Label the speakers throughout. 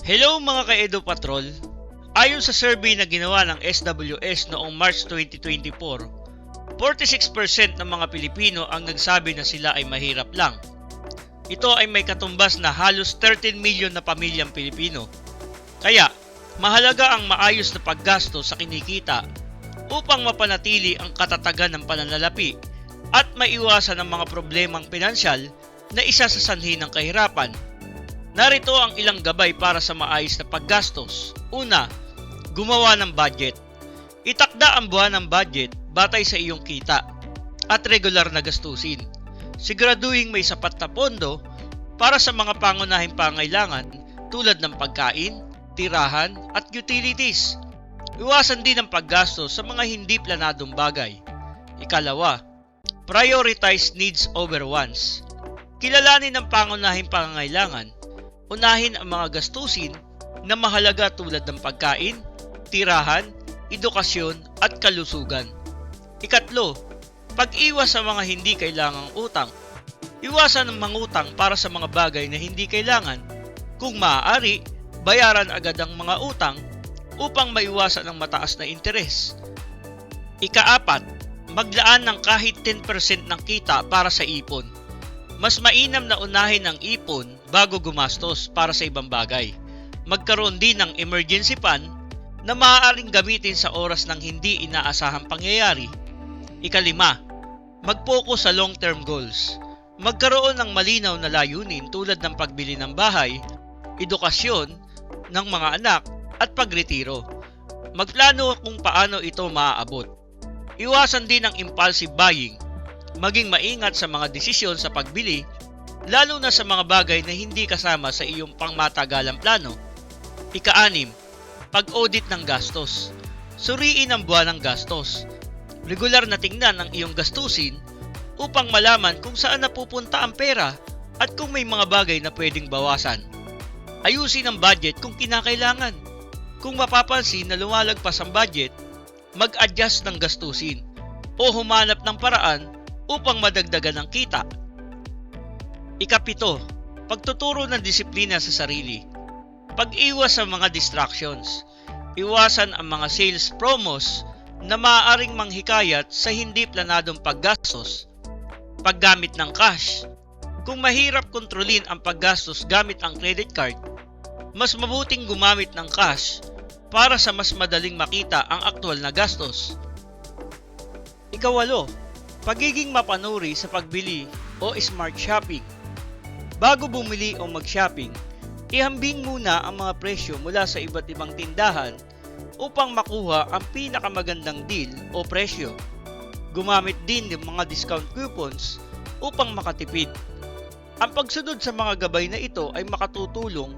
Speaker 1: Hello mga ka-Edu Patrol! Ayon sa survey na ginawa ng SWS noong March 2024, 46% ng mga Pilipino ang nagsabi na sila ay mahirap lang. Ito ay may katumbas na halos 13 million na pamilyang Pilipino. Kaya, mahalaga ang maayos na paggasto sa kinikita upang mapanatili ang katatagan ng pananalapi at maiwasan ang mga problemang pinansyal na isa sa sanhi ng kahirapan. Narito ang ilang gabay para sa maayos na paggastos. Una, gumawa ng budget. Itakda ang buwan ng budget batay sa iyong kita at regular na gastusin. Siguraduhin may sapat na pondo para sa mga pangunahing pangailangan tulad ng pagkain, tirahan at utilities. Iwasan din ang paggastos sa mga hindi planadong bagay. Ikalawa, prioritize needs over wants. Kilalanin ang pangunahing pangangailangan. Unahin ang mga gastusin na mahalaga tulad ng pagkain, tirahan, edukasyon at kalusugan. Ikatlo, pag-iwas sa mga hindi kailangang utang. Iwasan ang mangutang para sa mga bagay na hindi kailangan. Kung maaari, bayaran agad ang mga utang upang maiwasan ang mataas na interes. Ikaapat, maglaan ng kahit 10% ng kita para sa ipon. Mas mainam na unahin ang ipon bago gumastos para sa ibang bagay. Magkaroon din ng emergency fund na maaaring gamitin sa oras ng hindi inaasahang pangyayari. Ikalima, mag-focus sa long-term goals. Magkaroon ng malinaw na layunin tulad ng pagbili ng bahay, edukasyon ng mga anak at pagretiro. Magplano kung paano ito maaabot. Iwasan din ang impulsive buying. Maging maingat sa mga desisyon sa pagbili, lalo na sa mga bagay na hindi kasama sa iyong pangmatagalang plano. Ika-6, pag-audit ng gastos. Suriin ang buwan ng gastos. Regular na tingnan ang iyong gastusin upang malaman kung saan napupunta ang pera at kung may mga bagay na pwedeng bawasan. Ayusin ang budget kung kinakailangan. Kung mapapansin na lumalagpas ang budget, mag-adjust ng gastusin o humanap ng paraan upang madagdagan ang kita. Ika-7, pagtuturo ng disiplina sa sarili. Pag-iwas sa mga distractions. Iwasan ang mga sales promos na maaaring manghikayat sa hindi planadong paggastos. Paggamit ng cash. Kung mahirap kontrolin ang paggastos gamit ang credit card, mas mabuting gumamit ng cash para sa mas madaling makita ang aktwal na gastos. Ika-8, pagiging mapanuri sa pagbili o smart shopping. Bago bumili o mag-shopping, ihambing muna ang mga presyo mula sa iba't ibang tindahan upang makuha ang pinakamagandang deal o presyo. Gumamit din ng mga discount coupons upang makatipid. Ang pagsunod sa mga gabay na ito ay makatutulong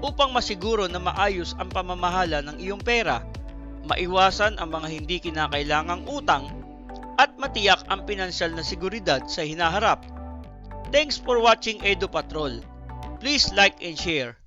Speaker 1: upang masiguro na maayos ang pamamahala ng iyong pera, maiwasan ang mga hindi kinakailangang utang, at matiyak ang pinansyal na seguridad sa hinaharap. Thanks for watching Edu Patrol. Please like and share.